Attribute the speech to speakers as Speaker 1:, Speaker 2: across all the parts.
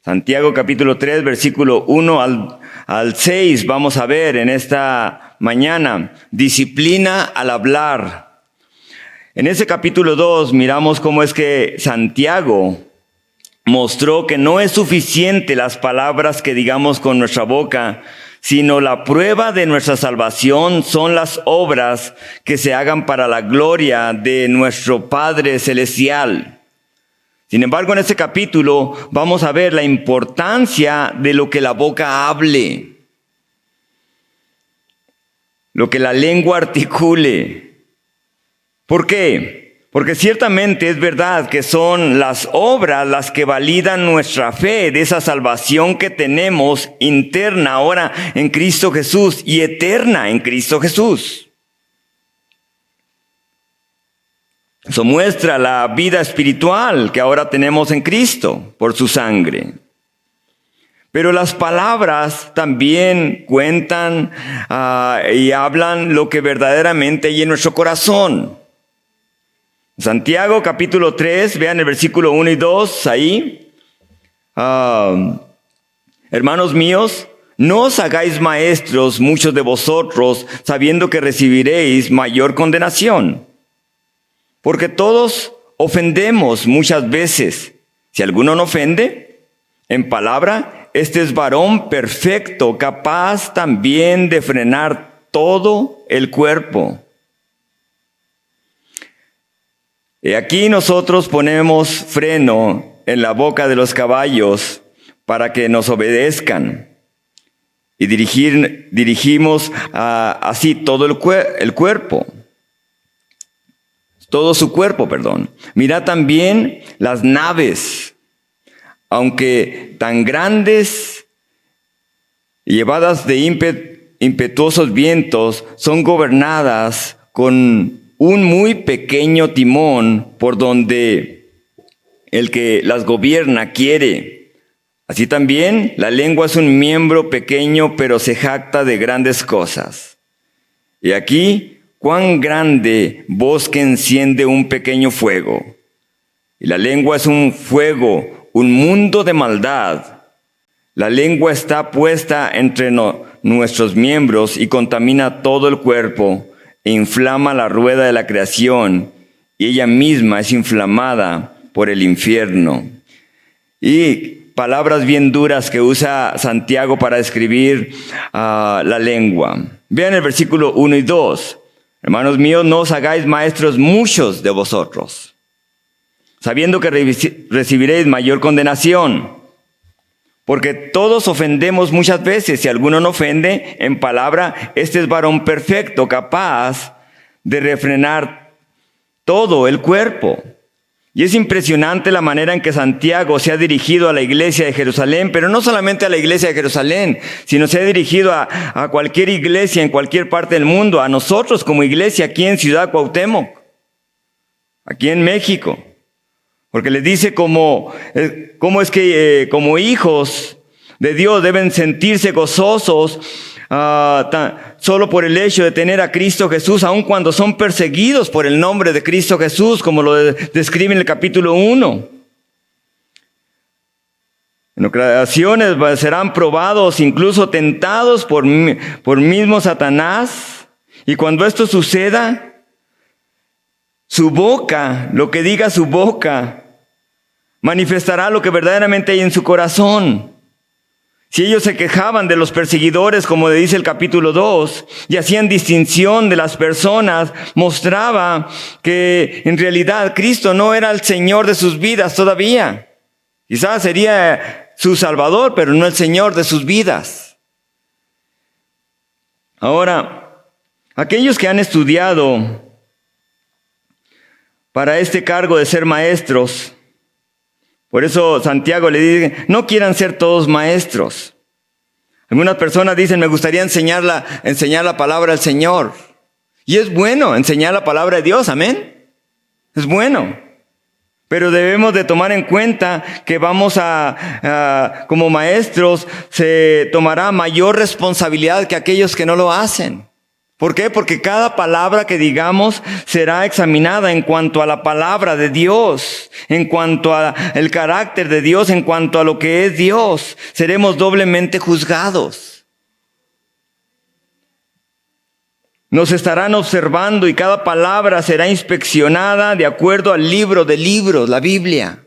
Speaker 1: Santiago capítulo 3, versículo 1 al 6, vamos a ver en esta mañana, disciplina al hablar. En ese capítulo 2 miramos cómo es que Santiago mostró que no es suficiente las palabras que digamos con nuestra boca, sino la prueba de nuestra salvación son las obras que se hagan para la gloria de nuestro Padre Celestial. Sin embargo, en este capítulo vamos a ver la importancia de lo que la boca hable, lo que la lengua articule. ¿Por qué? Porque ciertamente es verdad que son las obras las que validan nuestra fe de esa salvación que tenemos interna ahora en Cristo Jesús y eterna en Cristo Jesús. Eso muestra la vida espiritual que ahora tenemos en Cristo por su sangre. Pero las palabras también cuentan y hablan lo que verdaderamente hay en nuestro corazón. Santiago capítulo 3, vean el versículo 1 y 2 ahí. Hermanos míos, no os hagáis maestros muchos de vosotros, sabiendo que recibiréis mayor condenación. Porque todos ofendemos muchas veces. Si alguno no ofende, en palabra, este es varón perfecto, capaz también de frenar todo el cuerpo. Y aquí nosotros ponemos freno en la boca de los caballos para que nos obedezcan. Y dirigimos así todo el cuerpo. Todo su cuerpo, perdón. Mirad también las naves, aunque tan grandes, llevadas de impetuosos vientos, son gobernadas con un muy pequeño timón por donde el que las gobierna quiere. Así también la lengua es un miembro pequeño, pero se jacta de grandes cosas. Y aquí, cuán grande bosque enciende un pequeño fuego. Y la lengua es un fuego, un mundo de maldad. La lengua está puesta entre nuestros miembros y contamina todo el cuerpo e inflama la rueda de la creación, y ella misma es inflamada por el infierno. Y palabras bien duras que usa Santiago para describir la lengua. Vean el versículo 1 y 2. Hermanos míos, no os hagáis maestros muchos de vosotros, sabiendo que recibiréis mayor condenación. Porque todos ofendemos muchas veces. Si alguno no ofende en palabra, este es varón perfecto, capaz de refrenar todo el cuerpo. Y es impresionante la manera en que Santiago se ha dirigido a la iglesia de Jerusalén, pero no solamente a la iglesia de Jerusalén, sino se ha dirigido a cualquier iglesia en cualquier parte del mundo, a nosotros como iglesia aquí en Ciudad Cuauhtémoc, aquí en México. Porque les dice cómo es que como hijos de Dios deben sentirse gozosos solo por el hecho de tener a Cristo Jesús, aun cuando son perseguidos por el nombre de Cristo Jesús, como lo describe en el capítulo 1. En ocasiones serán probados, incluso tentados por mismo Satanás. Y cuando esto suceda, su boca, lo que diga su boca, manifestará lo que verdaderamente hay en su corazón. Si ellos se quejaban de los perseguidores, como dice el capítulo 2, y hacían distinción de las personas, mostraba que en realidad Cristo no era el Señor de sus vidas todavía. Quizás sería su Salvador, pero no el Señor de sus vidas. Ahora, aquellos que han estudiado para este cargo de ser maestros, por eso Santiago le dice, no quieran ser todos maestros. Algunas personas dicen, me gustaría enseñar la palabra del Señor. Y es bueno enseñar la palabra de Dios, amén. Es bueno. Pero debemos de tomar en cuenta que como maestros, se tomará mayor responsabilidad que aquellos que no lo hacen. ¿Por qué? Porque cada palabra que digamos será examinada en cuanto a la palabra de Dios, en cuanto al carácter de Dios, en cuanto a lo que es Dios. Seremos doblemente juzgados. Nos estarán observando y cada palabra será inspeccionada de acuerdo al libro de libros, la Biblia.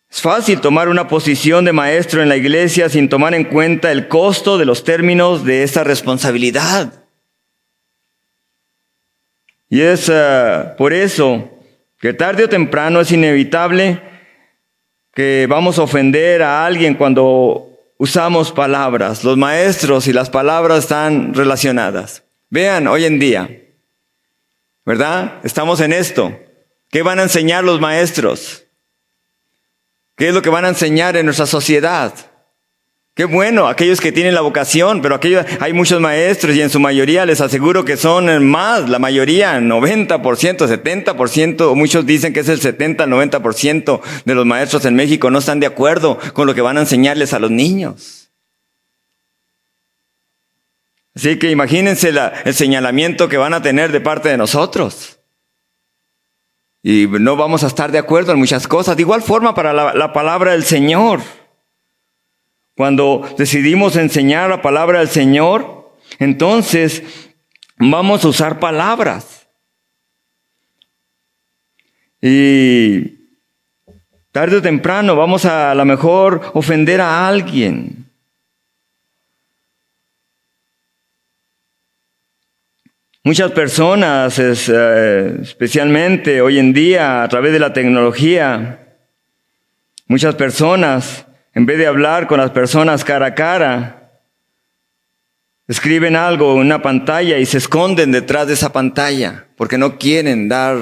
Speaker 1: Es fácil tomar una posición de maestro en la iglesia sin tomar en cuenta el costo de los términos de esta responsabilidad. Y es por eso que tarde o temprano es inevitable que vamos a ofender a alguien cuando usamos palabras. Los maestros y las palabras están relacionadas. Vean, hoy en día, ¿verdad? Estamos en esto. ¿Qué van a enseñar los maestros? ¿Qué es lo que van a enseñar en nuestra sociedad? Qué bueno, aquellos que tienen la vocación, pero hay muchos maestros y en su mayoría les aseguro que son más, la mayoría, 90%, 70%, o muchos dicen que es el 70, 90% de los maestros en México no están de acuerdo con lo que van a enseñarles a los niños. Así que imagínense el señalamiento que van a tener de parte de nosotros. Y no vamos a estar de acuerdo en muchas cosas. De igual forma para la palabra del Señor. Cuando decidimos enseñar la palabra del Señor, entonces vamos a usar palabras. Y tarde o temprano vamos a lo mejor ofender a alguien. Muchas personas, especialmente hoy en día a través de la tecnología, muchas personas, en vez de hablar con las personas cara a cara, escriben algo en una pantalla y se esconden detrás de esa pantalla porque no quieren dar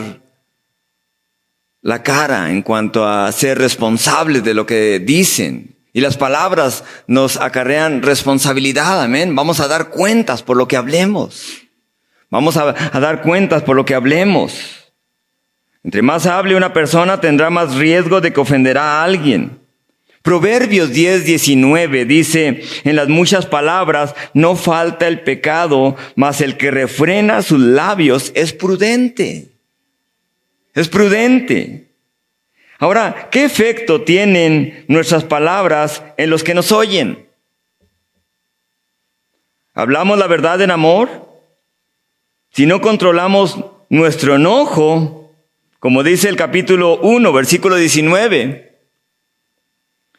Speaker 1: la cara en cuanto a ser responsables de lo que dicen. Y las palabras nos acarrean responsabilidad, amén. Vamos a dar cuentas por lo que hablemos. Vamos a dar cuentas por lo que hablemos. Entre más hable una persona, tendrá más riesgo de que ofenderá a alguien. Proverbios 10:19 dice, en las muchas palabras no falta el pecado, mas el que refrena sus labios es prudente. Es prudente. Ahora, ¿qué efecto tienen nuestras palabras en los que nos oyen? ¿Hablamos la verdad en amor? Si no controlamos nuestro enojo, como dice el capítulo 1, versículo 19,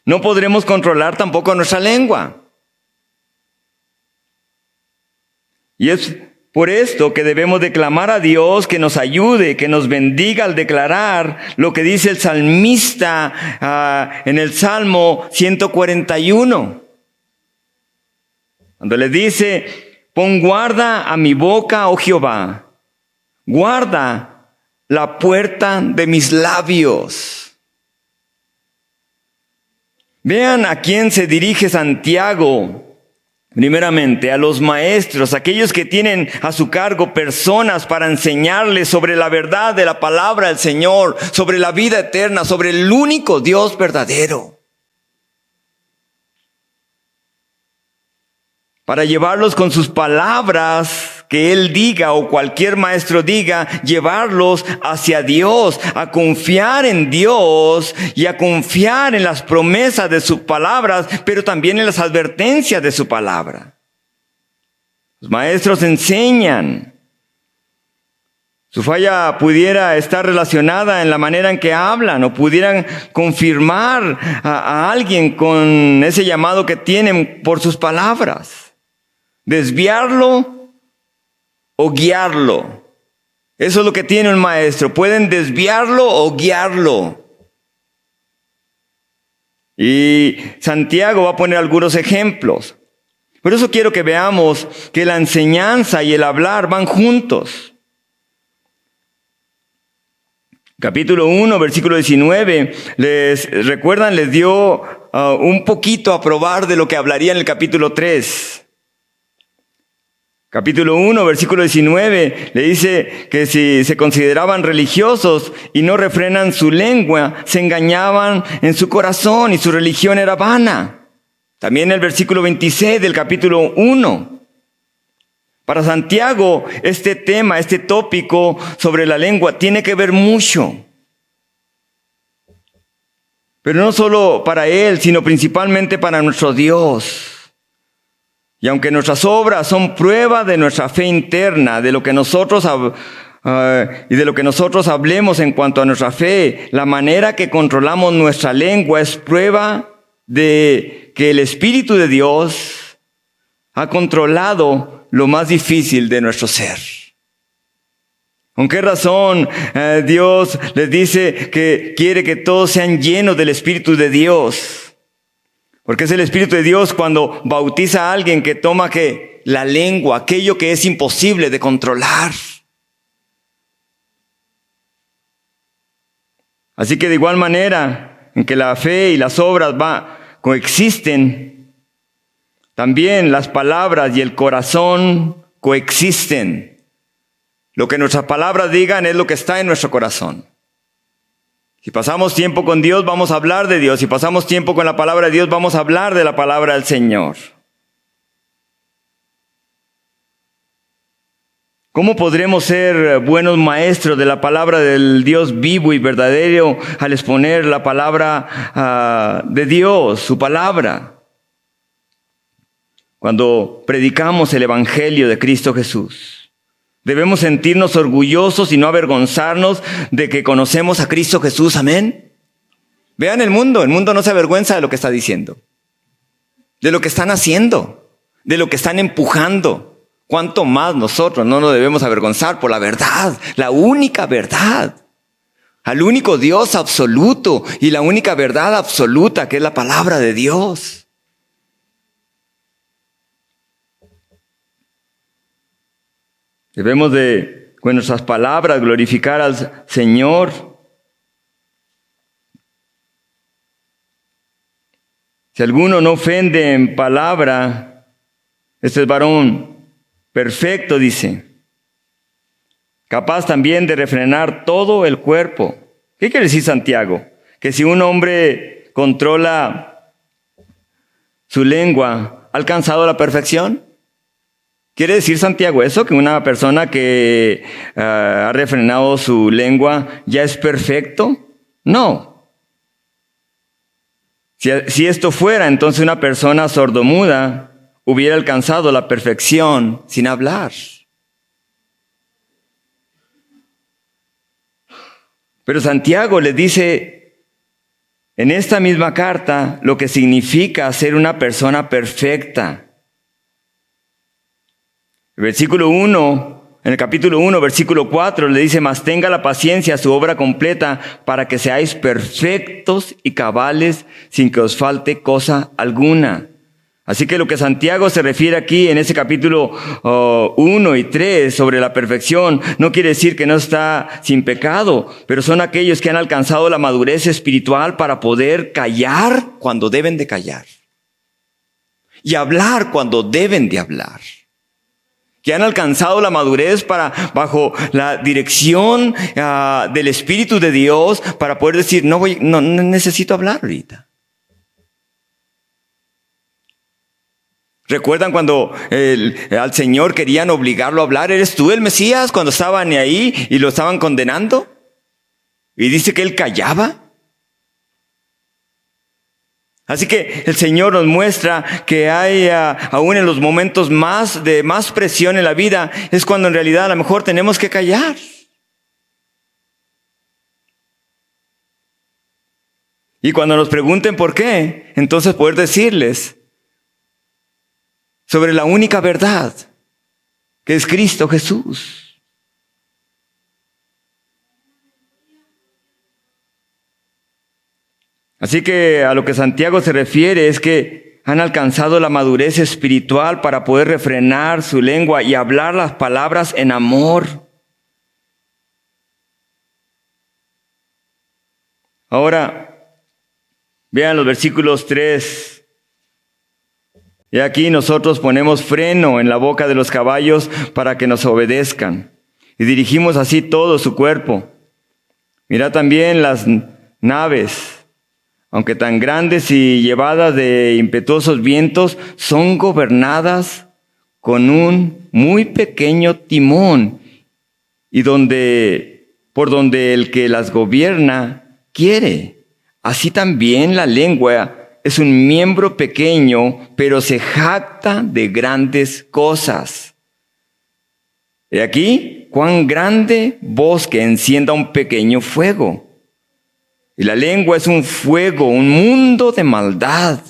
Speaker 1: no podremos controlar tampoco nuestra lengua. Y es por esto que debemos de clamar a Dios que nos ayude, que nos bendiga al declarar lo que dice el salmista en el Salmo 141. Cuando le dice, pon guarda a mi boca, oh Jehová, guarda la puerta de mis labios. Vean a quién se dirige Santiago. Primeramente, a los maestros, aquellos que tienen a su cargo personas para enseñarles sobre la verdad de la palabra del Señor, sobre la vida eterna, sobre el único Dios verdadero. Para llevarlos con sus palabras que Él diga o cualquier maestro diga, llevarlos hacia Dios, a confiar en Dios y a confiar en las promesas de sus palabras, pero también en las advertencias de su palabra. Los maestros enseñan. Su falla pudiera estar relacionada en la manera en que hablan o pudieran confirmar a alguien con ese llamado que tienen por sus palabras. Desviarlo o guiarlo. Eso es lo que tiene un maestro. Pueden desviarlo o guiarlo. Y Santiago va a poner algunos ejemplos. Por eso quiero que veamos que la enseñanza y el hablar van juntos. Capítulo 1, versículo 19, les dio un poquito a probar de lo que hablaría en el capítulo 3. Capítulo 1, versículo 19, le dice que si se consideraban religiosos y no refrenan su lengua, se engañaban en su corazón y su religión era vana. También el versículo 26 del capítulo 1. Para Santiago, este tema, este tópico sobre la lengua tiene que ver mucho. Pero no solo para él, sino principalmente para nuestro Dios. Y aunque nuestras obras son prueba de nuestra fe interna, de lo que nosotros y de lo que nosotros hablemos en cuanto a nuestra fe, la manera que controlamos nuestra lengua es prueba de que el Espíritu de Dios ha controlado lo más difícil de nuestro ser. ¿Con qué razón Dios les dice que quiere que todos sean llenos del Espíritu de Dios? Porque es el Espíritu de Dios cuando bautiza a alguien que toma la lengua, aquello que es imposible de controlar. Así que de igual manera en que la fe y las obras coexisten, también las palabras y el corazón coexisten. Lo que nuestras palabras digan es lo que está en nuestro corazón. Si pasamos tiempo con Dios, vamos a hablar de Dios. Si pasamos tiempo con la palabra de Dios, vamos a hablar de la palabra del Señor. ¿Cómo podremos ser buenos maestros de la palabra del Dios vivo y verdadero al exponer la palabra de Dios, su palabra? Cuando predicamos el Evangelio de Cristo Jesús, debemos sentirnos orgullosos y no avergonzarnos de que conocemos a Cristo Jesús. Amén. Vean el mundo no se avergüenza de lo que está diciendo, de lo que están haciendo, de lo que están empujando. ¿Cuánto más nosotros no nos debemos avergonzar por la verdad, la única verdad, al único Dios absoluto y la única verdad absoluta que es la palabra de Dios? Debemos de, con nuestras palabras, glorificar al Señor. Si alguno no ofende en palabra, este es varón perfecto, dice, capaz también de refrenar todo el cuerpo. ¿Qué quiere decir Santiago? Que si un hombre controla su lengua, ¿ha alcanzado la perfección? ¿Quiere decir Santiago eso? ¿Que una persona que ha refrenado su lengua ya es perfecto? No. Si esto fuera, entonces una persona sordomuda hubiera alcanzado la perfección sin hablar. Pero Santiago le dice en esta misma carta lo que significa ser una persona perfecta. Versículo 1, en el capítulo 1, versículo 4, le dice: mas tenga la paciencia su obra completa para que seáis perfectos y cabales sin que os falte cosa alguna. Así que lo que Santiago se refiere aquí en ese capítulo 1 y 3 sobre la perfección no quiere decir que no está sin pecado, pero son aquellos que han alcanzado la madurez espiritual para poder callar cuando deben de callar y hablar cuando deben de hablar. Que han alcanzado la madurez para, bajo la dirección del Espíritu de Dios, para poder decir, no necesito hablar ahorita. ¿Recuerdan cuando al Señor querían obligarlo a hablar? ¿Eres tú el Mesías? Cuando estaban ahí y lo estaban condenando. Y dice que él callaba. Así que el Señor nos muestra que hay, aún en los momentos de más presión en la vida, es cuando en realidad a lo mejor tenemos que callar. Y cuando nos pregunten por qué, entonces poder decirles sobre la única verdad, que es Cristo Jesús. Así que a lo que Santiago se refiere es que han alcanzado la madurez espiritual para poder refrenar su lengua y hablar las palabras en amor. Ahora, vean los versículos 3. Y aquí nosotros ponemos freno en la boca de los caballos para que nos obedezcan. Y dirigimos así todo su cuerpo. Mirad también las naves, aunque tan grandes y llevadas de impetuosos vientos, son gobernadas con un muy pequeño timón y por donde el que las gobierna quiere. Así también la lengua es un miembro pequeño, pero se jacta de grandes cosas. He aquí, cuán grande bosque encienda un pequeño fuego. Y la lengua es un fuego, un mundo de maldad.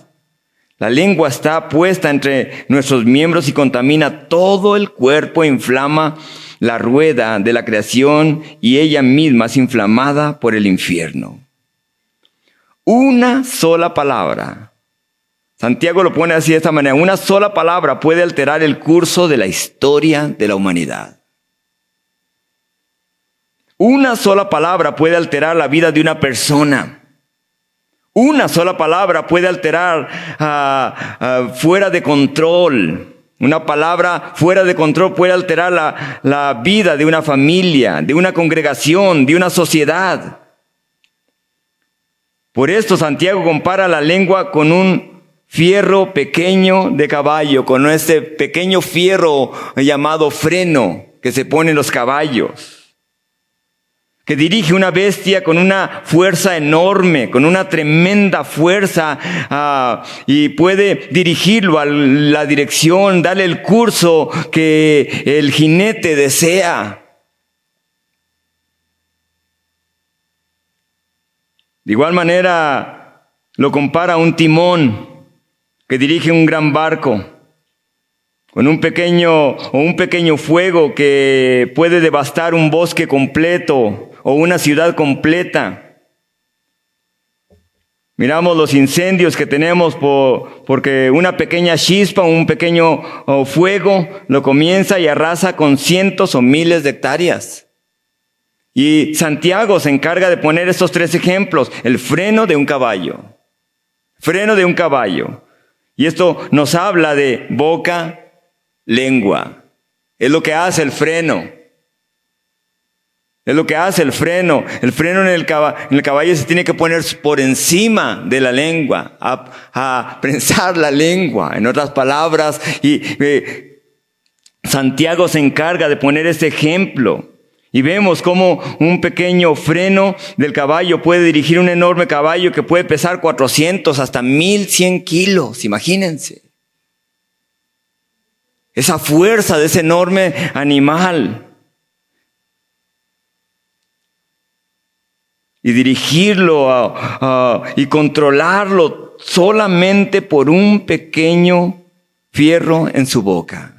Speaker 1: La lengua está puesta entre nuestros miembros y contamina todo el cuerpo, inflama la rueda de la creación y ella misma es inflamada por el infierno. Una sola palabra. Santiago lo pone así de esta manera. Una sola palabra puede alterar el curso de la historia de la humanidad. Una sola palabra puede alterar la vida de una persona. Una sola palabra puede alterar fuera de control. Una palabra fuera de control puede alterar la vida de una familia, de una congregación, de una sociedad. Por esto Santiago compara la lengua con un fierro pequeño de caballo, con este pequeño fierro llamado freno que se pone en los caballos, que dirige una bestia con una fuerza enorme, con una tremenda fuerza, y puede dirigirlo a la dirección, darle el curso que el jinete desea. De igual manera lo compara a un timón que dirige un gran barco, con un pequeño fuego que puede devastar un bosque completo o una ciudad completa. Miramos los incendios que tenemos porque una pequeña chispa, un pequeño fuego lo comienza y arrasa con cientos o miles de hectáreas. Y Santiago se encarga de poner estos tres ejemplos: el freno de un caballo. Freno de un caballo. Y esto nos habla de boca, lengua. Es lo que hace el freno. Es lo que hace el freno. El freno en el caballo se tiene que poner por encima de la lengua, a prensar la lengua. En otras palabras, Santiago se encarga de poner este ejemplo. Y vemos cómo un pequeño freno del caballo puede dirigir un enorme caballo que puede pesar 400 hasta 1100 kilos. Imagínense. Esa fuerza de ese enorme animal. Y dirigirlo y controlarlo solamente por un pequeño fierro en su boca.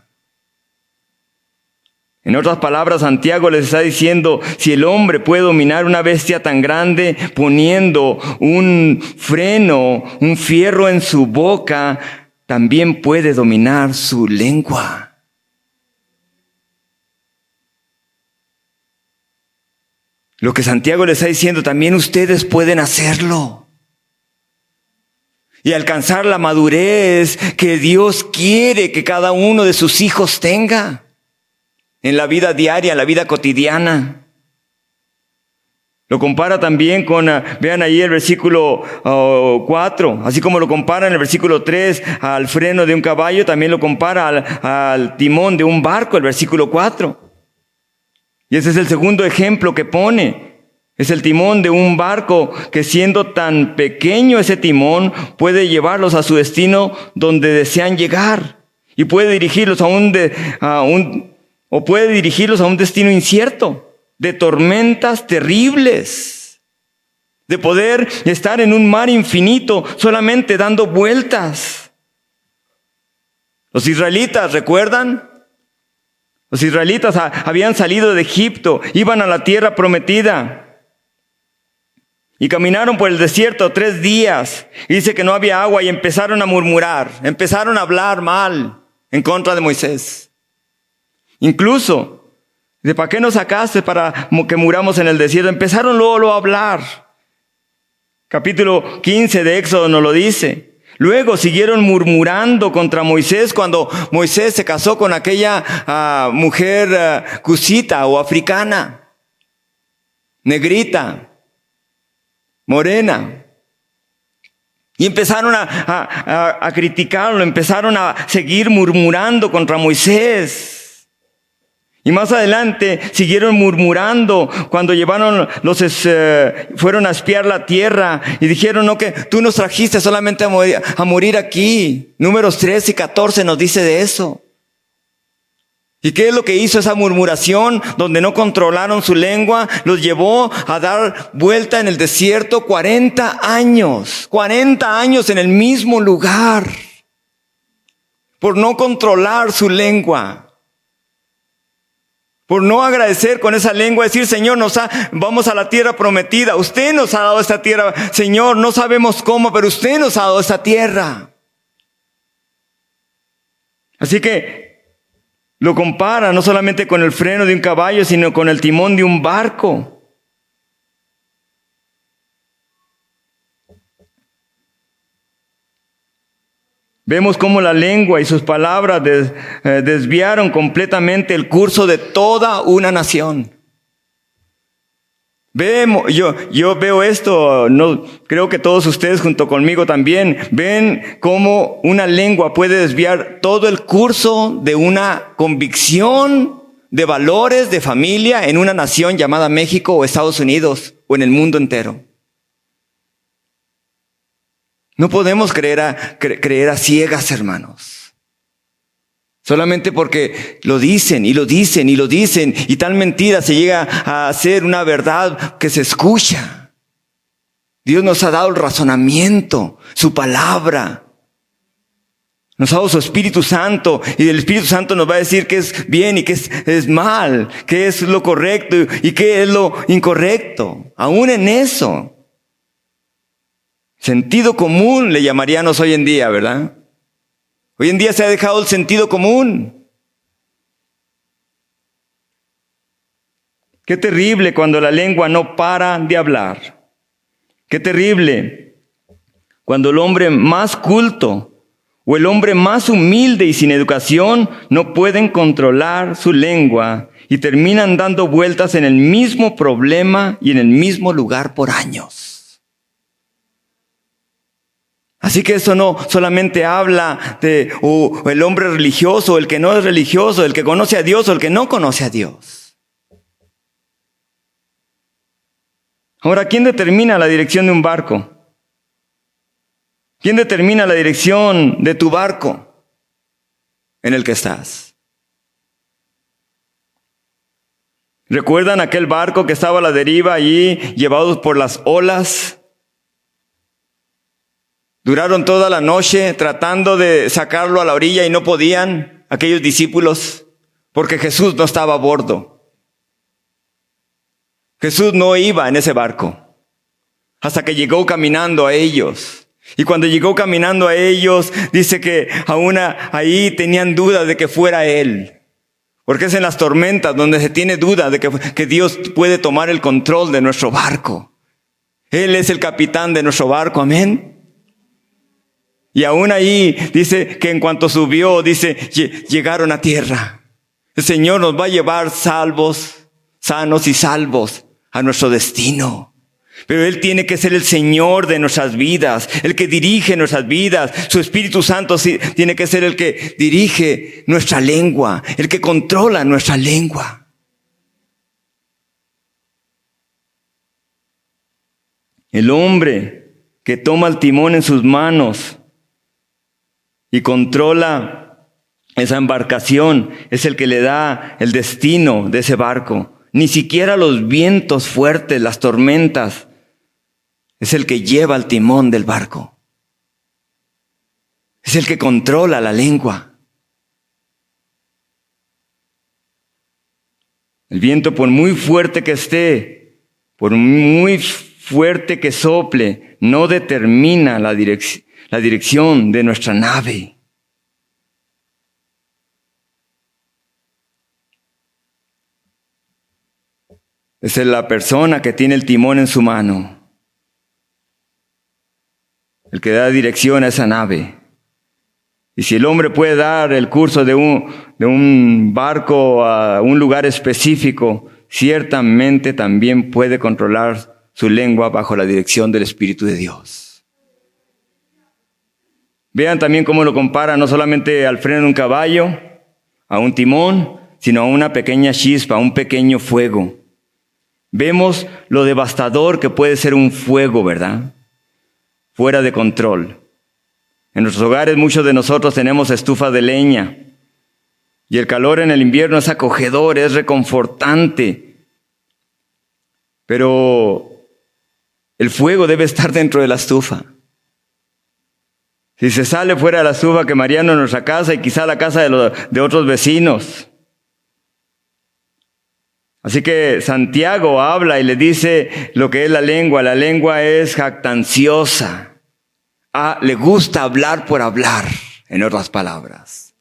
Speaker 1: En otras palabras, Santiago les está diciendo, si el hombre puede dominar una bestia tan grande poniendo un freno, un fierro en su boca, también puede dominar su lengua. Lo que Santiago les está diciendo, también ustedes pueden hacerlo. Y alcanzar la madurez que Dios quiere que cada uno de sus hijos tenga. En la vida diaria, en la vida cotidiana. Lo compara también con, vean ahí el versículo 4, así como lo compara en el versículo 3 al freno de un caballo, también lo compara al timón de un barco, el versículo 4. Y ese es el segundo ejemplo que pone. Es el timón de un barco que, siendo tan pequeño ese timón, puede llevarlos a su destino donde desean llegar. Y puede dirigirlos puede dirigirlos a un destino incierto, de tormentas terribles, de poder estar en un mar infinito solamente dando vueltas. Los israelitas, ¿recuerdan? Los israelitas habían salido de Egipto, iban a la tierra prometida y caminaron por el desierto 3 días. Y dice que no había agua y empezaron a murmurar, empezaron a hablar mal en contra de Moisés. Incluso, ¿para qué nos sacaste para que muramos en el desierto? Empezaron luego a hablar. Capítulo 15 de Éxodo nos lo dice. Luego siguieron murmurando contra Moisés cuando Moisés se casó con aquella mujer cusita o africana, negrita, morena. Y empezaron a criticarlo, empezaron a seguir murmurando contra Moisés. Y más adelante siguieron murmurando cuando fueron a espiar la tierra y dijeron, no, que tú nos trajiste solamente a morir aquí. Números 13 y 14 nos dice de eso. ¿Y qué es lo que hizo esa murmuración donde no controlaron su lengua? Los llevó a dar vuelta en el desierto 40 años. 40 años en el mismo lugar. Por no controlar su lengua. Por no agradecer con esa lengua, decir, Señor, vamos a la tierra prometida. Usted nos ha dado esta tierra. Señor, no sabemos cómo, pero usted nos ha dado esta tierra. Así que lo compara no solamente con el freno de un caballo, sino con el timón de un barco. Vemos cómo la lengua y sus palabras desviaron completamente el curso de toda una nación. Yo veo esto, creo que todos ustedes junto conmigo también, ven cómo una lengua puede desviar todo el curso de una convicción de valores, de familia en una nación llamada México o Estados Unidos o en el mundo entero. No podemos creer a ciegas, hermanos. Solamente porque lo dicen y lo dicen y lo dicen y tal mentira se llega a hacer una verdad que se escucha. Dios nos ha dado el razonamiento, su palabra. Nos ha dado su Espíritu Santo y el Espíritu Santo nos va a decir qué es bien y qué es mal, qué es lo correcto y qué es lo incorrecto. Aún en eso. Sentido común le llamaríamos hoy en día, ¿verdad? Hoy en día se ha dejado el sentido común. Qué terrible cuando la lengua no para de hablar. Qué terrible cuando el hombre más culto o el hombre más humilde y sin educación no pueden controlar su lengua y terminan dando vueltas en el mismo problema y en el mismo lugar por años. Así que eso no solamente habla de el hombre religioso, el que no es religioso, el que conoce a Dios o el que no conoce a Dios. Ahora, ¿quién determina la dirección de un barco? ¿Quién determina la dirección de tu barco en el que estás? ¿Recuerdan aquel barco que estaba a la deriva allí, llevados por las olas? Duraron toda la noche tratando de sacarlo a la orilla y no podían, aquellos discípulos, porque Jesús no estaba a bordo. Jesús no iba en ese barco, hasta que llegó caminando a ellos. Y cuando llegó caminando a ellos, dice que aún ahí tenían duda de que fuera Él. Porque es en las tormentas donde se tiene duda de que Dios puede tomar el control de nuestro barco. Él es el capitán de nuestro barco, amén. Y aún ahí dice que en cuanto subió, dice, llegaron a tierra. El Señor nos va a llevar sanos y salvos a nuestro destino. Pero Él tiene que ser el Señor de nuestras vidas, el que dirige nuestras vidas. Su Espíritu Santo tiene que ser el que dirige nuestra lengua, el que controla nuestra lengua. El hombre que toma el timón en sus manos y controla esa embarcación es el que le da el destino de ese barco. Ni siquiera los vientos fuertes, las tormentas, es el que lleva el timón del barco. Es el que controla la lengua. El viento, por muy fuerte que esté, por muy fuerte que sople, no determina la dirección de nuestra nave. Es la persona que tiene el timón en su mano, el que da dirección a esa nave. Y si el hombre puede dar el curso de un barco a un lugar específico, ciertamente también puede controlar su lengua bajo la dirección del Espíritu de Dios. Vean también cómo lo compara no solamente al freno de un caballo, a un timón, sino a una pequeña chispa, a un pequeño fuego. Vemos lo devastador que puede ser un fuego, ¿verdad? Fuera de control. En nuestros hogares muchos de nosotros tenemos estufas de leña y el calor en el invierno es acogedor, es reconfortante. Pero el fuego debe estar dentro de la estufa. Si se sale fuera de la estufa, quemarían nuestra casa y quizá la casa de otros vecinos. Así que Santiago habla y le dice lo que es la lengua. La lengua es jactanciosa. Le gusta hablar por hablar, en otras palabras.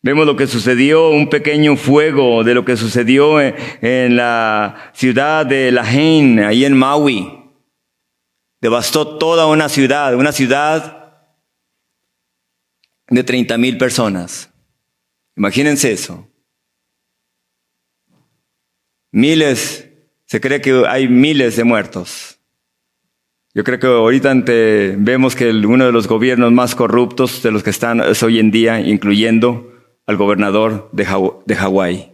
Speaker 1: Vemos lo que sucedió, un pequeño fuego de lo que sucedió en la ciudad de Lahain, ahí en Maui. Devastó toda una ciudad de 30,000 personas. Imagínense eso. Se cree que hay miles de muertos. Yo creo que ahorita vemos que uno de los gobiernos más corruptos de los que están es hoy en día, incluyendo al gobernador de Hawái.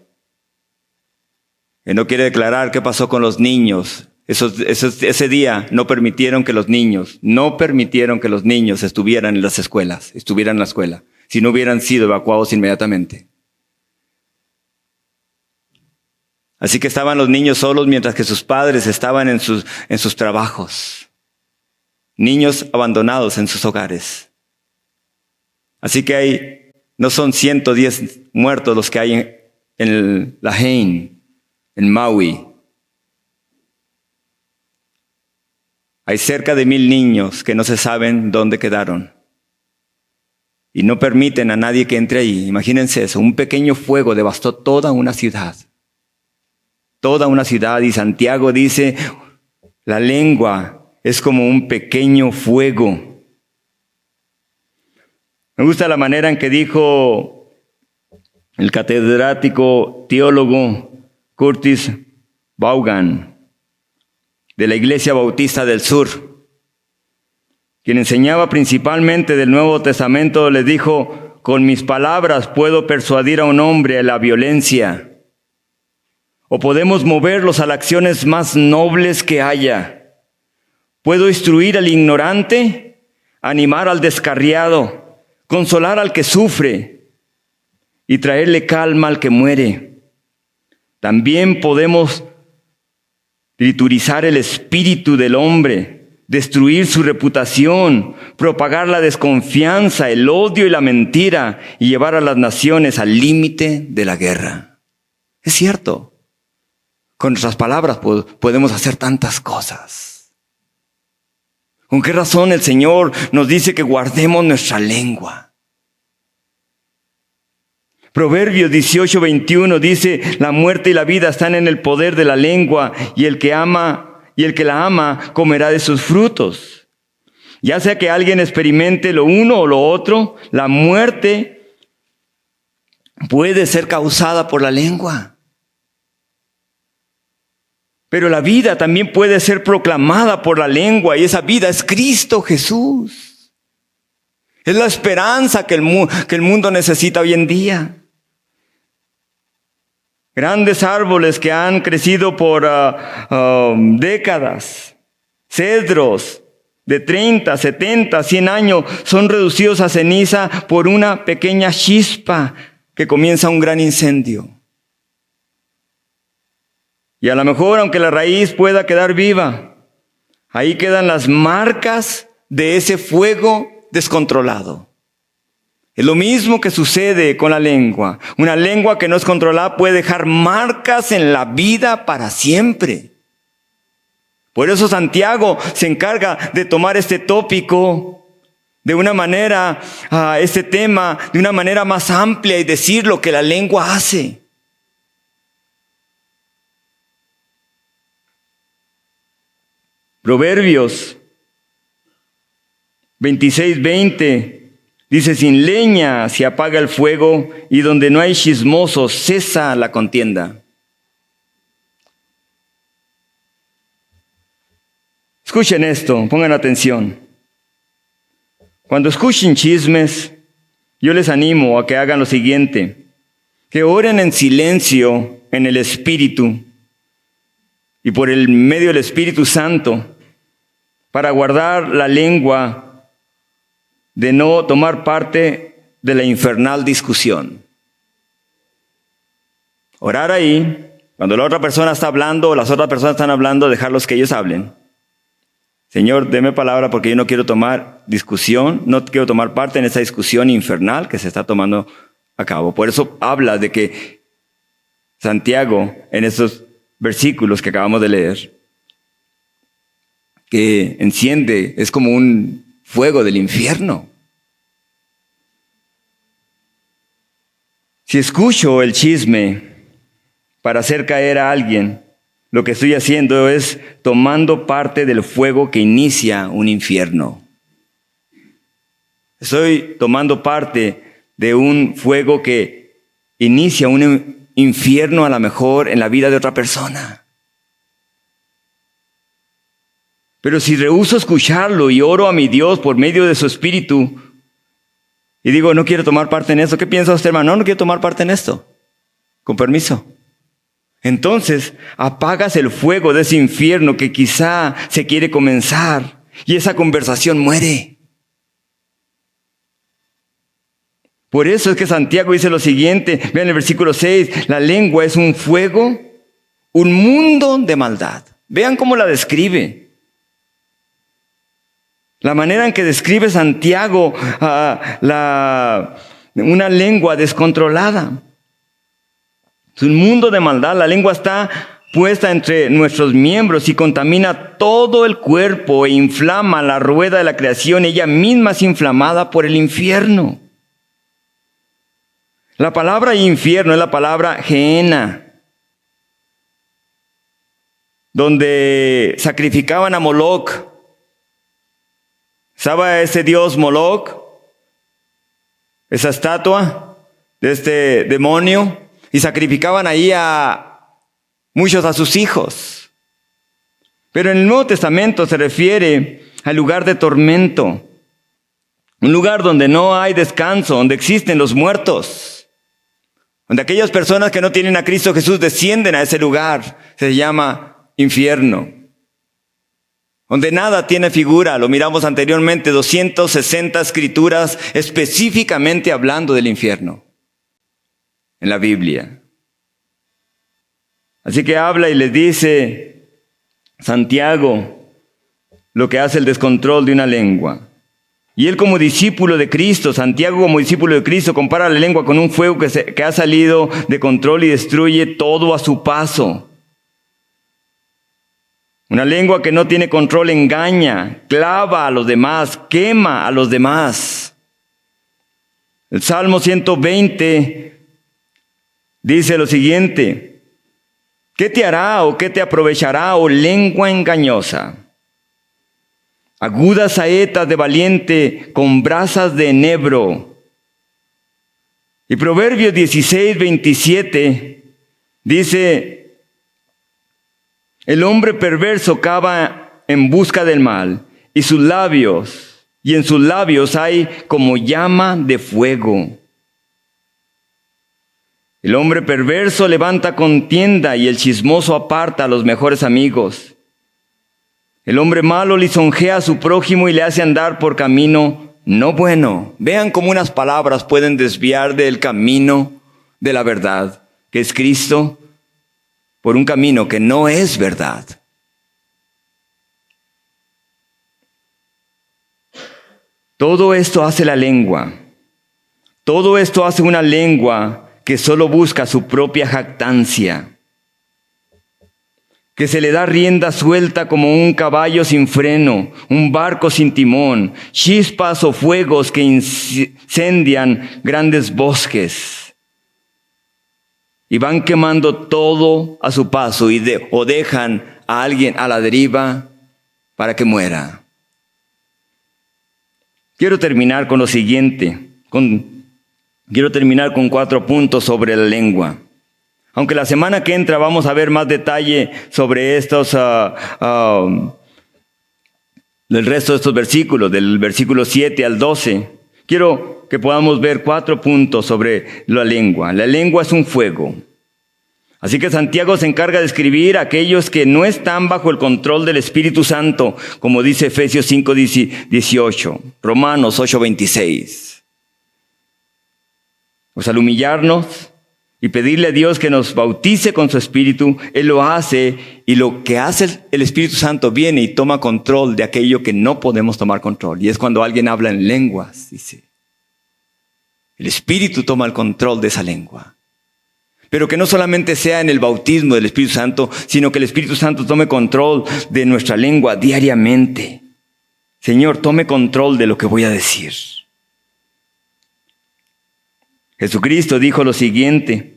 Speaker 1: Que no quiere declarar qué pasó con los niños. Ese día no permitieron que los niños estuvieran en las escuelas, estuvieran en la escuela, si no hubieran sido evacuados inmediatamente. Así que estaban los niños solos mientras que sus padres estaban en sus trabajos. Niños abandonados en sus hogares. Así que no son 110 muertos los que hay en Lahain, en Maui. Hay cerca de 1,000 niños que no se saben dónde quedaron. Y no permiten a nadie que entre ahí. Imagínense eso, un pequeño fuego devastó toda una ciudad. Toda una ciudad, y Santiago dice, la lengua es como un pequeño fuego. Me gusta la manera en que dijo el catedrático teólogo Curtis Vaughan, de la Iglesia Bautista del Sur, quien enseñaba principalmente del Nuevo Testamento, les dijo, con mis palabras puedo persuadir a un hombre a la violencia, o podemos moverlos a las acciones más nobles que haya. Puedo instruir al ignorante, animar al descarriado, consolar al que sufre y traerle calma al que muere. También podemos triturar el espíritu del hombre, destruir su reputación, propagar la desconfianza, el odio y la mentira y llevar a las naciones al límite de la guerra. Es cierto. Con nuestras palabras podemos hacer tantas cosas. ¿Con qué razón el Señor nos dice que guardemos nuestra lengua? Proverbios 18:21 dice, la muerte y la vida están en el poder de la lengua, y el que la ama comerá de sus frutos. Ya sea que alguien experimente lo uno o lo otro, la muerte puede ser causada por la lengua. Pero la vida también puede ser proclamada por la lengua, y esa vida es Cristo Jesús. Es la esperanza que el mundo necesita hoy en día. Grandes árboles que han crecido por décadas, cedros de 30, 70, 100 años, son reducidos a ceniza por una pequeña chispa que comienza un gran incendio. Y a lo mejor, aunque la raíz pueda quedar viva, ahí quedan las marcas de ese fuego descontrolado. Es lo mismo que sucede con la lengua. Una lengua que no es controlada puede dejar marcas en la vida para siempre. Por eso Santiago se encarga de tomar este tópico de una manera, este tema de una manera más amplia y decir lo que la lengua hace. Proverbios 26:20 dice, sin leña se apaga el fuego y donde no hay chismosos cesa la contienda. Escuchen esto, pongan atención. Cuando escuchen chismes, yo les animo a que hagan lo siguiente, que oren en silencio en el Espíritu y por el medio del Espíritu Santo para guardar la lengua de no tomar parte de la infernal discusión. Orar ahí, cuando la otra persona está hablando o las otras personas están hablando, dejarlos que ellos hablen. Señor, deme palabra porque yo no quiero tomar discusión, no quiero tomar parte en esa discusión infernal que se está tomando a cabo. Por eso habla de que Santiago, en esos versículos que acabamos de leer, que enciende, es como un fuego del infierno. Si escucho el chisme para hacer caer a alguien, lo que estoy haciendo es tomando parte del fuego que inicia un infierno. Estoy tomando parte de un fuego que inicia un infierno a lo mejor en la vida de otra persona. Pero si rehúso escucharlo y oro a mi Dios por medio de su Espíritu y digo, no quiero tomar parte en esto, ¿qué piensa usted, hermano? No quiero tomar parte en esto. Con permiso. Entonces, apagas el fuego de ese infierno que quizá se quiere comenzar y esa conversación muere. Por eso es que Santiago dice lo siguiente, vean el versículo 6, la lengua es un fuego, un mundo de maldad. Vean cómo la describe. La manera en que describe Santiago una lengua descontrolada. Es un mundo de maldad. La lengua está puesta entre nuestros miembros y contamina todo el cuerpo e inflama la rueda de la creación. Ella misma es inflamada por el infierno. La palabra infierno es la palabra Gehenna, donde sacrificaban a Moloch. ¿Sabe ese dios Moloch? Esa estatua de este demonio. Y sacrificaban ahí muchos a sus hijos. Pero en el Nuevo Testamento se refiere al lugar de tormento. Un lugar donde no hay descanso, donde existen los muertos. Donde aquellas personas que no tienen a Cristo Jesús descienden a ese lugar. Se llama infierno. Donde nada tiene figura. Lo miramos anteriormente, 260 escrituras específicamente hablando del infierno en la Biblia. Así que habla y les dice Santiago lo que hace el descontrol de una lengua. Y él como discípulo de Cristo, Santiago como discípulo de Cristo, compara la lengua con un fuego que ha salido de control y destruye todo a su paso. Una lengua que no tiene control engaña, clava a los demás, quema a los demás. El Salmo 120 dice lo siguiente, ¿qué te hará o qué te aprovechará, oh lengua engañosa? Agudas saetas de valiente con brasas de enebro. Y Proverbios 16:27 dice, el hombre perverso cava en busca del mal, y en sus labios hay como llama de fuego. El hombre perverso levanta contienda y el chismoso aparta a los mejores amigos. El hombre malo lisonjea a su prójimo y le hace andar por camino no bueno. Vean cómo unas palabras pueden desviar del camino de la verdad, que es Cristo, por un camino que no es verdad. Todo esto hace la lengua. Todo esto hace una lengua que solo busca su propia jactancia, que se le da rienda suelta como un caballo sin freno, un barco sin timón, chispas o fuegos que incendian grandes bosques y van quemando todo a su paso o dejan a alguien a la deriva para que muera. Quiero terminar con lo siguiente, Quiero terminar con 4 puntos sobre la lengua. Aunque la semana que entra vamos a ver más detalle sobre estos del resto de estos versículos, del versículo 7 al 12, quiero que podamos ver 4 puntos sobre la lengua. La lengua es un fuego. Así que Santiago se encarga de escribir a aquellos que no están bajo el control del Espíritu Santo, como dice Efesios 5, 18, Romanos 8, 26. Pues al humillarnos y pedirle a Dios que nos bautice con su Espíritu, Él lo hace, y lo que hace el Espíritu Santo viene y toma control de aquello que no podemos tomar control. Y es cuando alguien habla en lenguas, dice. El Espíritu toma el control de esa lengua. Pero que no solamente sea en el bautismo del Espíritu Santo, sino que el Espíritu Santo tome control de nuestra lengua diariamente. Señor, tome control de lo que voy a decir. Jesucristo dijo lo siguiente: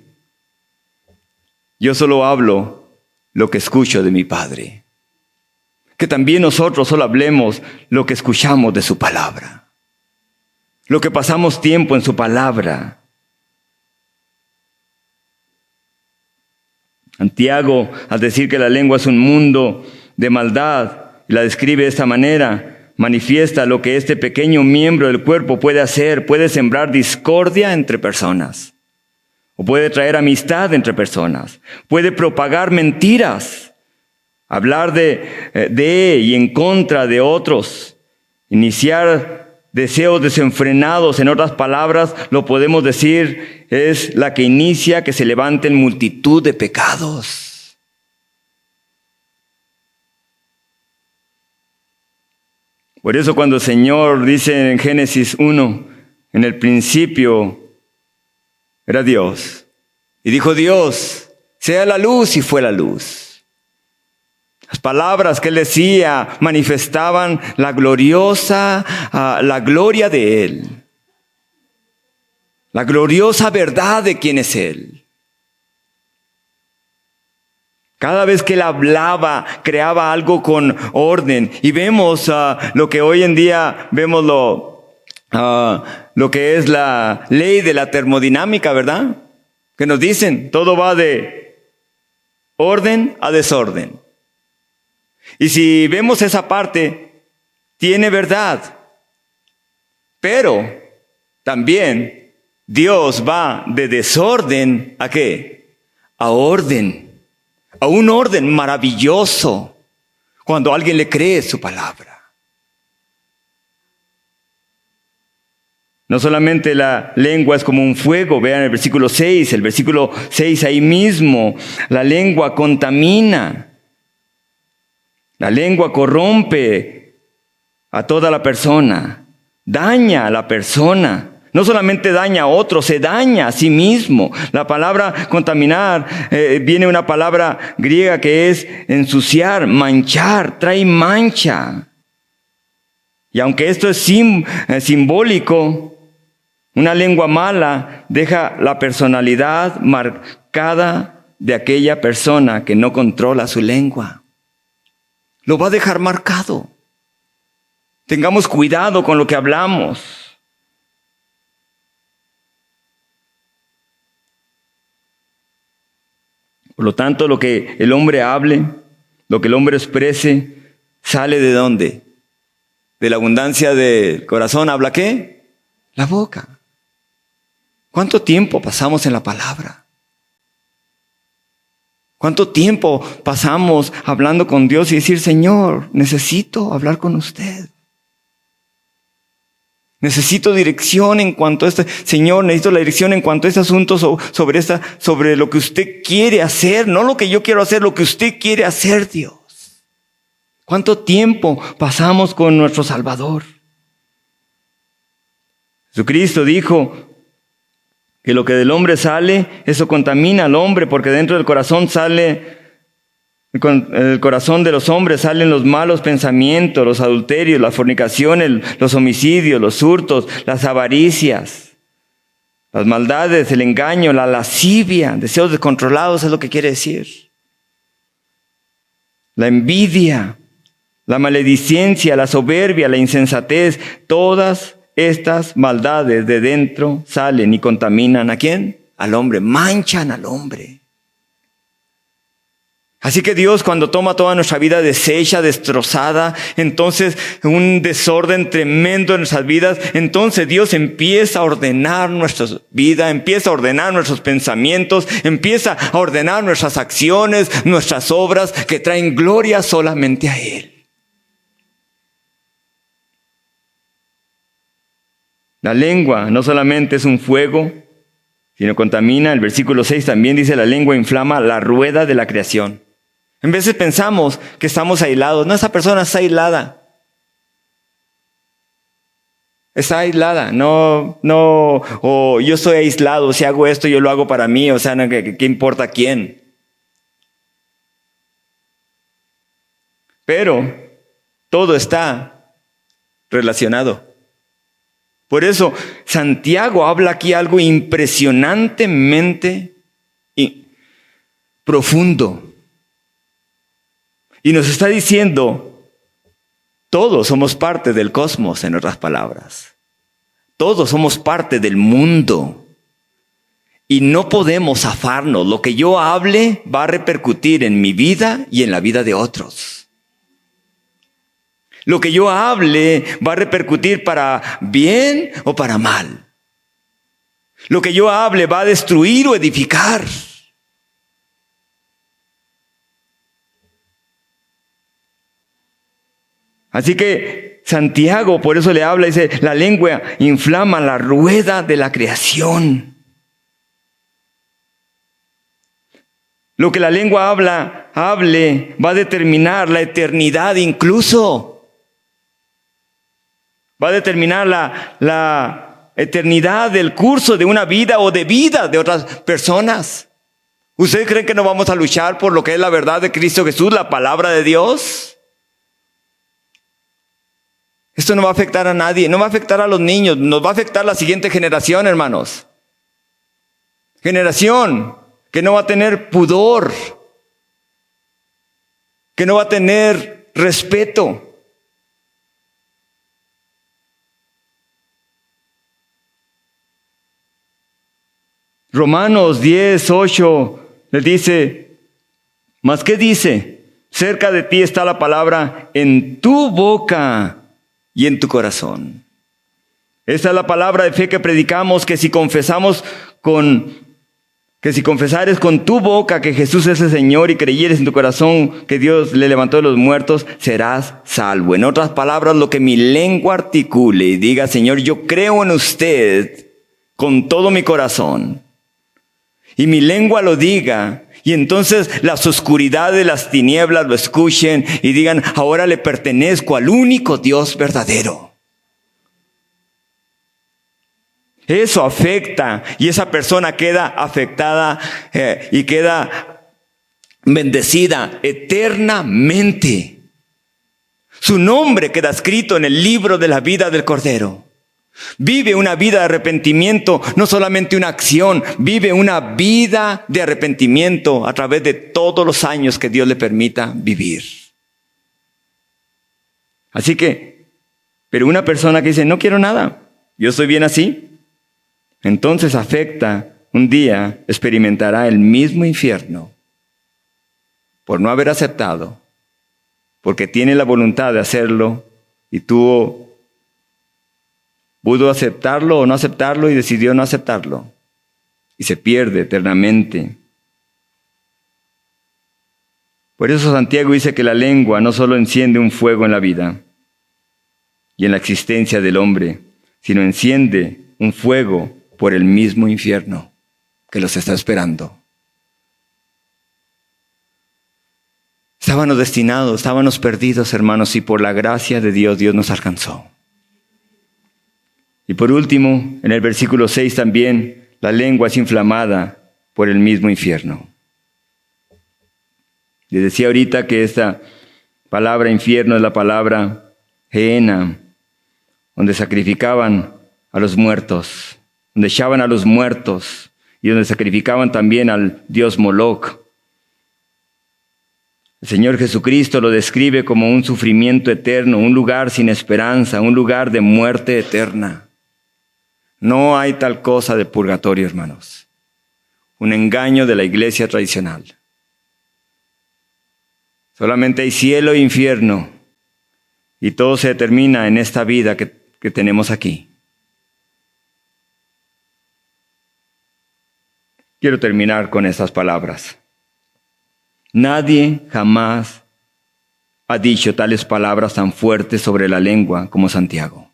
Speaker 1: yo solo hablo lo que escucho de mi Padre. Que también nosotros solo hablemos lo que escuchamos de su palabra. Lo que pasamos tiempo en su palabra. Santiago, al decir que la lengua es un mundo de maldad, la describe de esta manera, manifiesta lo que este pequeño miembro del cuerpo puede hacer. Puede sembrar discordia entre personas, o puede traer amistad entre personas, puede propagar mentiras, hablar de y en contra de otros, iniciar deseos desenfrenados. En otras palabras, lo podemos decir, es la que inicia que se levanten multitud de pecados. Por eso cuando el Señor dice en Génesis 1, en el principio era Dios. Y dijo Dios, sea la luz, y fue la luz. Las palabras que Él decía manifestaban la gloria de Él. La gloriosa verdad de quién es Él. Cada vez que Él hablaba, creaba algo con orden. Y vemos lo que hoy en día vemos lo que es la ley de la termodinámica, ¿verdad? Que nos dicen, todo va de orden a desorden. Y si vemos esa parte, tiene verdad. Pero también Dios va de desorden ¿a qué? A orden. A un orden maravilloso cuando alguien le cree su palabra. No solamente la lengua es como un fuego, vean el versículo 6, ahí mismo, la lengua contamina. La lengua corrompe a toda la persona, daña a la persona. No solamente daña a otros, se daña a sí mismo. La palabra contaminar viene una palabra griega que es ensuciar, manchar, trae mancha. Y aunque esto es simbólico, una lengua mala deja la personalidad marcada de aquella persona que no controla su lengua. Lo va a dejar marcado. Tengamos cuidado con lo que hablamos. Por lo tanto, lo que el hombre hable, lo que el hombre exprese, ¿sale de dónde? De la abundancia del corazón, ¿habla qué? La boca. ¿Cuánto tiempo pasamos en la palabra? ¿Cuánto tiempo pasamos hablando con Dios y decir, Señor, necesito hablar con usted? Necesito dirección en cuanto a Señor, necesito la dirección en cuanto a este asunto sobre lo que usted quiere hacer, no lo que yo quiero hacer, lo que usted quiere hacer, Dios. ¿Cuánto tiempo pasamos con nuestro Salvador? Jesucristo dijo que lo que del hombre sale, eso contamina al hombre, porque dentro del corazón el corazón de los hombres salen los malos pensamientos, los adulterios, las fornicaciones, los homicidios, los hurtos, las avaricias, las maldades, el engaño, la lascivia, deseos descontrolados es lo que quiere decir. La envidia, la maledicencia, la soberbia, la insensatez, todas estas maldades de dentro salen y contaminan ¿a quién? Al hombre, manchan al hombre. Así que Dios, cuando toma toda nuestra vida deshecha, destrozada, entonces un desorden tremendo en nuestras vidas, entonces Dios empieza a ordenar nuestra vida, empieza a ordenar nuestros pensamientos, empieza a ordenar nuestras acciones, nuestras obras que traen gloria solamente a Él. La lengua no solamente es un fuego, sino contamina. El versículo 6 también dice: la lengua inflama la rueda de la creación. En veces pensamos que estamos aislados. No, esa persona está aislada. Está aislada. No, o yo estoy aislado. Si hago esto, yo lo hago para mí. O sea, ¿qué importa quién? Pero todo está relacionado. Por eso, Santiago habla aquí algo impresionantemente profundo. Y nos está diciendo, todos somos parte del cosmos, en otras palabras. Todos somos parte del mundo. Y no podemos zafarnos. Lo que yo hable va a repercutir en mi vida y en la vida de otros. Lo que yo hable va a repercutir para bien o para mal. Lo que yo hable va a destruir o edificar. Así que Santiago por eso le habla, dice: la lengua inflama la rueda de la creación. Lo que la lengua hable, va a determinar la eternidad incluso. Va a determinar la eternidad del curso de una vida o de vida de otras personas. ¿Ustedes creen que no vamos a luchar por lo que es la verdad de Cristo Jesús, la palabra de Dios? Esto no va a afectar a nadie, no va a afectar a los niños, nos va a afectar a la siguiente generación, hermanos. Generación que no va a tener pudor, que no va a tener respeto. Romanos 10:8 les dice: ¿mas qué dice? Cerca de ti está la palabra, en tu boca y en tu corazón. Esta es la palabra de fe que predicamos, que si confesares con tu boca que Jesús es el Señor y creyeres en tu corazón que Dios le levantó de los muertos, serás salvo. En otras palabras, lo que mi lengua articule y diga: Señor, yo creo en usted con todo mi corazón. Y mi lengua lo diga, y entonces las oscuridades, las tinieblas lo escuchen y digan: ahora le pertenezco al único Dios verdadero. Eso afecta, y esa persona queda afectada y queda bendecida eternamente. Su nombre queda escrito en el libro de la vida del Cordero. Vive una vida de arrepentimiento, no solamente una acción, vive una vida de arrepentimiento a través de todos los años que Dios le permita vivir. Así que, pero una persona que dice: no quiero nada, yo estoy bien así, entonces afecta, un día experimentará el mismo infierno por no haber aceptado, porque tiene la voluntad de hacerlo y pudo aceptarlo o no aceptarlo y decidió no aceptarlo. Y se pierde eternamente. Por eso Santiago dice que la lengua no solo enciende un fuego en la vida y en la existencia del hombre, sino enciende un fuego por el mismo infierno que los está esperando. Estábamos destinados, estábamos perdidos, hermanos, y por la gracia de Dios, Dios nos alcanzó. Y por último, en el versículo 6 también, la lengua es inflamada por el mismo infierno. Les decía ahorita que esta palabra infierno es la palabra Gehenna, donde sacrificaban a los muertos, donde echaban a los muertos y donde sacrificaban también al dios Moloch. El Señor Jesucristo lo describe como un sufrimiento eterno, un lugar sin esperanza, un lugar de muerte eterna. No hay tal cosa de purgatorio, hermanos. Un engaño de la iglesia tradicional. Solamente hay cielo e infierno. Y todo se determina en esta vida que tenemos aquí. Quiero terminar con estas palabras. Nadie jamás ha dicho tales palabras tan fuertes sobre la lengua como Santiago.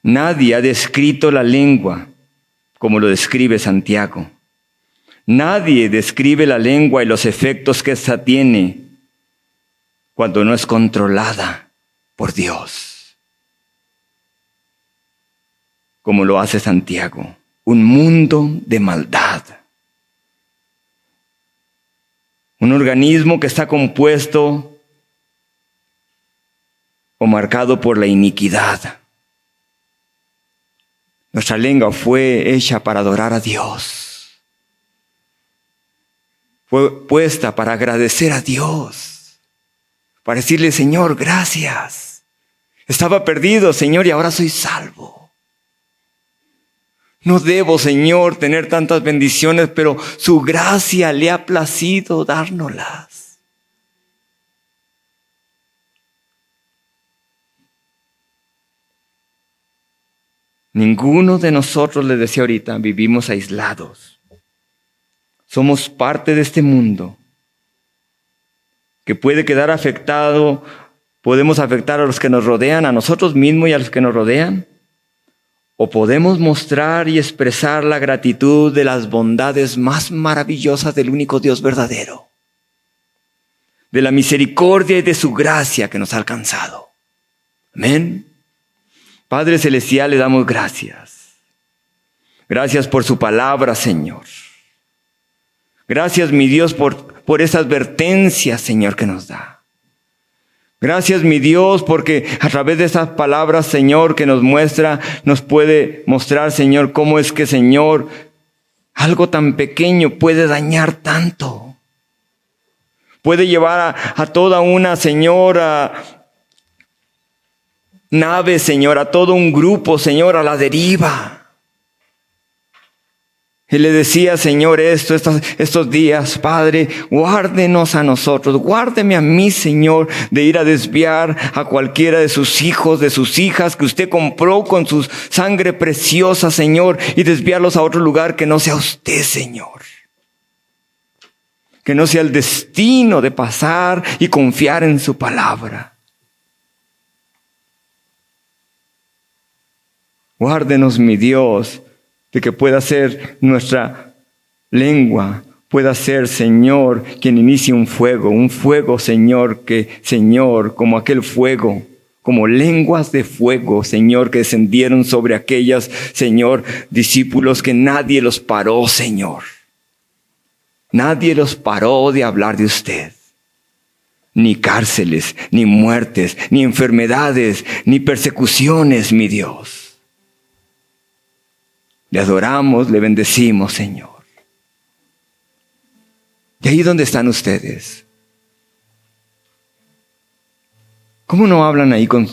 Speaker 1: Nadie ha descrito la lengua como lo describe Santiago. Nadie describe la lengua y los efectos que ésta tiene cuando no es controlada por Dios, como lo hace Santiago. Un mundo de maldad. Un organismo que está compuesto o marcado por la iniquidad. Nuestra lengua fue hecha para adorar a Dios. Fue puesta para agradecer a Dios. Para decirle, Señor, gracias. Estaba perdido, Señor, y ahora soy salvo. No debo, Señor, tener tantas bendiciones, pero su gracia le ha placido dárnoslas. Ninguno de nosotros, les decía ahorita, vivimos aislados. Somos parte de este mundo que puede quedar afectado. Podemos afectar a los que nos rodean, a nosotros mismos y a los que nos rodean. O podemos mostrar y expresar la gratitud de las bondades más maravillosas del único Dios verdadero. De la misericordia y de su gracia que nos ha alcanzado. Amén. Padre Celestial, le damos gracias. Gracias por su palabra, Señor. Gracias, mi Dios, por esa advertencia, Señor, que nos da. Gracias, mi Dios, porque a través de esas palabras, Señor, que nos puede mostrar, Señor, cómo es que, Señor, algo tan pequeño puede dañar tanto. Puede llevar a toda una, Señor, nave, Señor, a todo un grupo, Señor, a la deriva. Y le decía, Señor, estos días, Padre, guárdenos a nosotros, guárdeme a mí, Señor, de ir a desviar a cualquiera de sus hijos, de sus hijas, que usted compró con su sangre preciosa, Señor, y desviarlos a otro lugar que no sea usted, Señor. Que no sea el destino de pasar y confiar en su palabra. Guárdenos, mi Dios, de que pueda ser nuestra lengua, pueda ser, Señor, quien inicie un fuego, Señor, Señor, como aquel fuego, como lenguas de fuego, Señor, que descendieron sobre aquellas, Señor, discípulos que nadie los paró, Señor. Nadie los paró de hablar de usted. Ni cárceles, ni muertes, ni enfermedades, ni persecuciones, mi Dios. Le adoramos, le bendecimos, Señor. Y ahí donde están ustedes, ¿cómo no hablan ahí con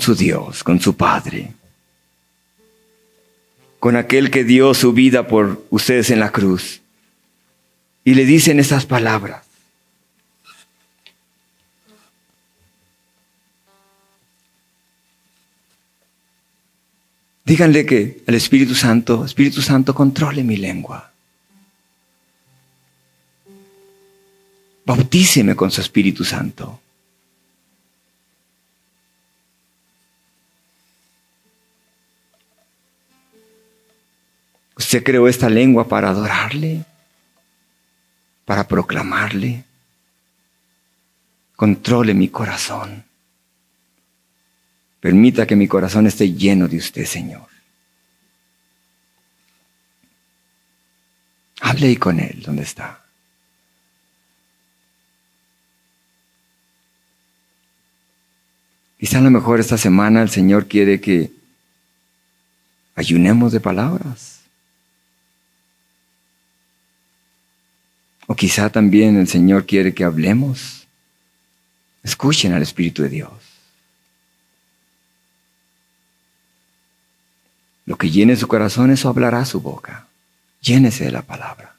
Speaker 1: su Dios, con su Padre? Con aquel que dio su vida por ustedes en la cruz. Y le dicen esas palabras. Díganle que el Espíritu Santo, controle mi lengua. Bautíceme con su Espíritu Santo. Usted creó esta lengua para adorarle, para proclamarle. Controle mi corazón. Permita que mi corazón esté lleno de usted, Señor. Hable ahí con Él, ¿dónde está? Quizá a lo mejor esta semana el Señor quiere que ayunemos de palabras. O quizá también el Señor quiere que hablemos. Escuchen al Espíritu de Dios. Lo que llene su corazón, eso hablará su boca. Llénese de la palabra.